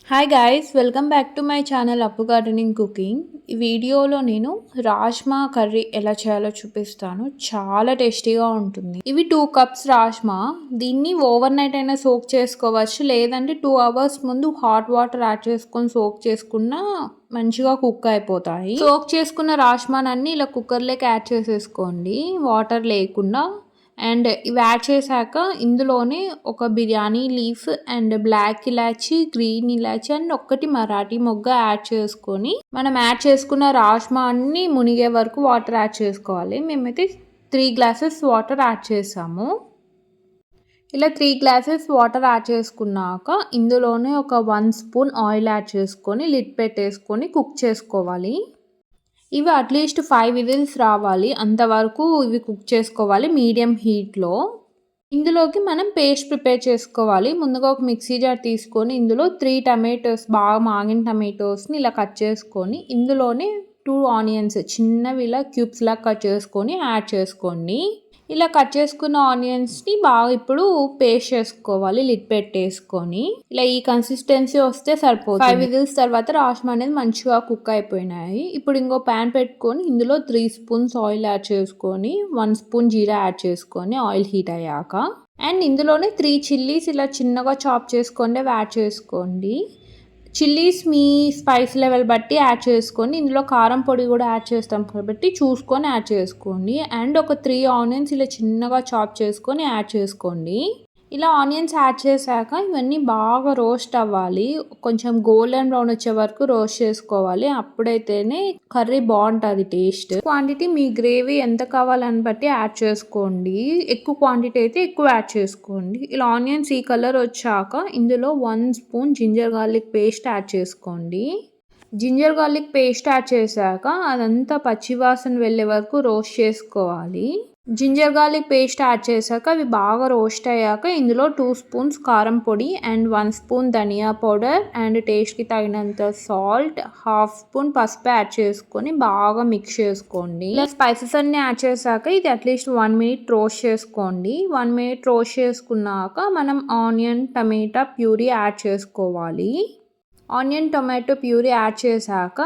Hi guys, welcome back to my channel అప్పు gardening cooking. ఈ వీడియోలో నేను రాజ్మా కర్రీ ఎలా చేయాలో చూపిస్తాను. చాలా టేస్టీగా ఉంటుంది. ఇవి 2 కప్స్ రాజ్మా. దీన్ని ఓవర్ నైట్ అయినా సోక్ చేసుకోవచ్చు, లేదంటే 2 అవర్స్ ముందు హాట్ వాటర్ యాడ్ చేసుకొని సోక్ చేసుకున్నా మంచిగా కుక్ అయిపోతాయి. సోక్ చేసుకున్న రాజ్మానన్నీ ఇలా కుక్కర్లోకి యాడ్ చేసేసుకోండి, వాటర్ లేకుండా. అండ్ ఇవి యాడ్ చేశాక ఇందులోనే ఒక బిర్యానీ లీఫ్ అండ్ బ్లాక్ ఇలాచి, గ్రీన్ ఇలాచి అండ్ ఒక్కటి మరాఠీ మొగ్గ యాడ్ చేసుకొని మనం యాడ్ చేసుకున్న రాజ్మా అన్ని మునిగే వరకు వాటర్ యాడ్ చేసుకోవాలి. మేమైతే 3 గ్లాసెస్ వాటర్ యాడ్ చేసాము. ఇలా 3 గ్లాసెస్ వాటర్ యాడ్ చేసుకున్నాక ఇందులోనే ఒక 1 స్పూన్ ఆయిల్ యాడ్ చేసుకొని లిడ్ పెట్టేసుకొని కుక్ చేసుకోవాలి. ఇవి అట్లీస్ట్ 5 విజిల్స్ రావాలి, అంతవరకు ఇవి కుక్ చేసుకోవాలి మీడియం హీట్లో. ఇందులోకి మనం పేస్ట్ ప్రిపేర్ చేసుకోవాలి. ముందుగా ఒక మిక్సీ జార్ తీసుకొని ఇందులో 3 టమాటోస్, బాగా మాగిన టమాటోస్ని ఇలా కట్ చేసుకొని ఇందులోనే 2 ఆనియన్స్ చిన్నవి ఇలా క్యూబ్స్లా కట్ చేసుకొని యాడ్ చేసుకోండి. ఇలా కట్ చేసుకున్న ఆనియన్స్ని బాగా ఇప్పుడు పేస్ట్ చేసుకోవాలి లిడ్ పెట్టేసుకొని. ఇలా ఈ కన్సిస్టెన్సీ వస్తే సరిపోతుంది. 5 విజిల్స్ తర్వాత రాజ్మా అనేది మంచిగా కుక్ అయిపోయినాయి. ఇప్పుడు ఇంకో ప్యాన్ పెట్టుకొని ఇందులో 3 స్పూన్స్ ఆయిల్ యాడ్ చేసుకొని 1 స్పూన్ జీరా యాడ్ చేసుకొని ఆయిల్ హీట్ అయ్యాక అండ్ ఇందులోనే 3 చిల్లీస్ ఇలా చిన్నగా చాప్ చేసుకొని యాడ్ చేసుకోండి. చిల్లీస్ మీ స్పైస్ లెవెల్ బట్టి యాడ్ చేసుకొని ఇందులో కారం పొడి కూడా యాడ్ చేస్తాం కాబట్టి చూసుకొని యాడ్ చేసుకోండి. అండ్ ఒక 3 ఆనియన్స్ ఇలా చిన్నగా చాప్ చేసుకొని యాడ్ చేసుకోండి. ఇలా ఆనియన్స్ యాడ్ చేశాక ఇవన్నీ బాగా రోస్ట్ అవ్వాలి. కొంచెం గోల్డెన్ బ్రౌన్ వచ్చే వరకు రోస్ట్ చేసుకోవాలి. అప్పుడైతేనే కర్రీ బాగుంటుంది టేస్ట్. క్వాంటిటీ మీ గ్రేవీ ఎంత కావాలని బట్టి యాడ్ చేసుకోండి. ఎక్కువ క్వాంటిటీ అయితే ఎక్కువ యాడ్ చేసుకోండి. ఇలా ఆనియన్స్ ఈ కలర్ వచ్చాక ఇందులో 1 spoon ginger garlic paste add చేసుకోండి. జింజర్ గార్లిక్ పేస్ట్ యాడ్ చేశాక అదంతా పచ్చివాసన వెళ్ళే వరకు రోస్ట్ చేసుకోవాలి. జింజర్ గార్లిక్ పేస్ట్ యాడ్ చేశాక అవి బాగా రోస్ట్ అయ్యాక ఇందులో 2 స్పూన్స్ కారం పొడి అండ్ 1 స్పూన్ ధనియా పౌడర్ అండ్ టేస్ట్కి తగినంత సాల్ట్, 1/2 స్పూన్ పసుపు యాడ్ చేసుకొని బాగా మిక్స్ చేసుకోండి. ఇలా స్పైసెస్ అన్ని యాడ్ చేశాక ఇది అట్లీస్ట్ 1 మినిట్ రోస్ట్ చేసుకోండి. 1 మినిట్ రోస్ట్ చేసుకున్నాక మనం ఆనియన్ టమాటా ప్యూరీ యాడ్ చేసుకోవాలి. ఆనియన్ టొమాటో ప్యూరీ యాడ్ చేశాక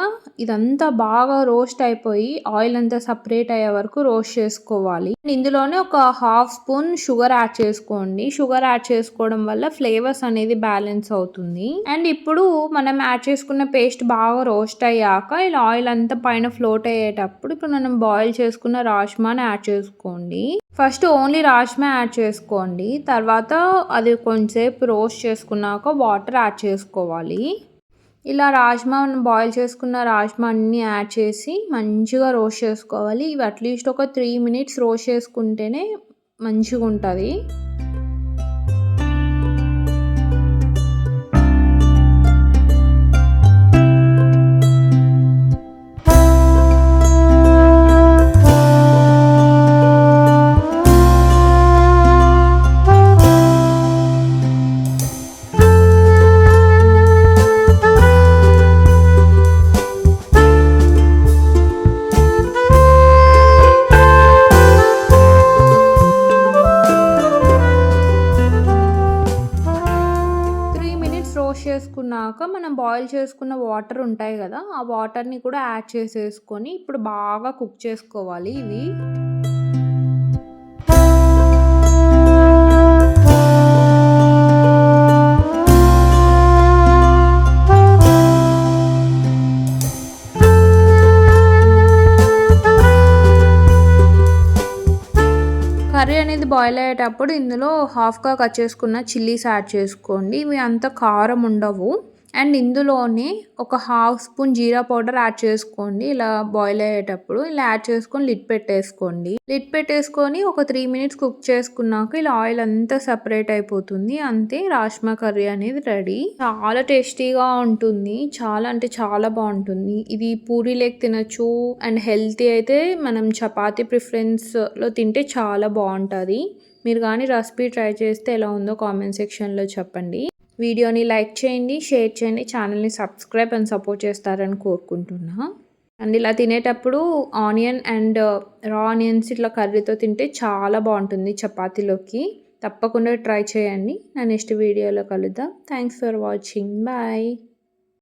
ఇదంతా బాగా రోస్ట్ అయిపోయి ఆయిల్ అంతా సపరేట్ అయ్యే వరకు రోస్ట్ చేసుకోవాలి. ఇందులోనే ఒక 1/2 స్పూన్ షుగర్ యాడ్ చేసుకోండి. షుగర్ యాడ్ చేసుకోవడం వల్ల ఫ్లేవర్స్ అనేది బ్యాలెన్స్ అవుతుంది. అండ్ ఇప్పుడు మనం యాడ్ చేసుకున్న పేస్ట్ బాగా రోస్ట్ అయ్యాక ఇలా ఆయిల్ అంతా పైన ఫ్లోట్ అయ్యేటప్పుడు ఇప్పుడు మనం బాయిల్ చేసుకున్న రాజ్మాని యాడ్ చేసుకోండి. ఫస్ట్ ఓన్లీ రాజ్మా యాడ్ చేసుకోండి. తర్వాత అది కొంచెంసేపు రోస్ట్ చేసుకున్నాక వాటర్ యాడ్ చేసుకోవాలి. ఇలా రాజ్మా బాయిల్ చేసుకున్న రాజ్మా అన్నీ యాడ్ చేసి మంచిగా రోస్ట్ చేసుకోవాలి. ఇవి అట్లీస్ట్ ఒక 3 మినిట్స్ రోస్ట్ చేసుకుంటేనే మంచిగా ఉంటుంది. రోస్ట్ చేసుకున్నాక మనం బాయిల్ చేసుకున్న వాటర్ ఉంటాయి కదా, ఆ వాటర్ని కూడా యాడ్ చేసేసుకొని ఇప్పుడు బాగా కుక్ చేసుకోవాలి. ఇవి కర్రీ అనేది బాయిల్ అయ్యేటప్పుడు ఇందులో హాఫ్గా కట్ చేసుకున్న చిల్లీస్ యాడ్ చేసుకోండి. ఇవి అంత కారం ఉండవు. అండ్ ఇందులోనే ఒక 1/2 స్పూన్ జీరా పౌడర్ యాడ్ చేసుకోండి. ఇలా బాయిల్ అయ్యేటప్పుడు ఇలా యాడ్ చేసుకొని లిడ్ పెట్టేసుకోండి. లిడ్ పెట్టేసుకొని ఒక 3 మినిట్స్ కుక్ చేసుకున్నాక ఇలా ఆయిల్ అంతా సపరేట్ అయిపోతుంది. అంతే, రాజ్మా కర్రీ అనేది రెడీ. చాలా టేస్టీగా ఉంటుంది. చాలా అంటే చాలా బాగుంటుంది. ఇది పూరీలోకి తినచ్చు అండ్ హెల్తీ అయితే మనం చపాతీ ప్రిఫరెన్స్లో తింటే చాలా బాగుంటుంది. మీరు కానీ రెసిపీ ట్రై చేస్తే ఎలా ఉందో కామెంట్ సెక్షన్లో చెప్పండి. వీడియోని లైక్ చేయండి, షేర్ చేయండి, ఛానల్ని సబ్స్క్రైబ్ అండ్ సపోర్ట్ చేస్తారని కోరుకుంటున్నా. అండ్ ఇలా తినేటప్పుడు ఆనియన్ అండ్ రా ఆనియన్స్ ఇట్లా కర్రీతో తింటే చాలా బాగుంటుంది చపాతీలోకి. తప్పకుండా ట్రై చేయండి. నా నెక్స్ట్ వీడియోలో కలుద్దాం. Thanks for watching. బాయ్.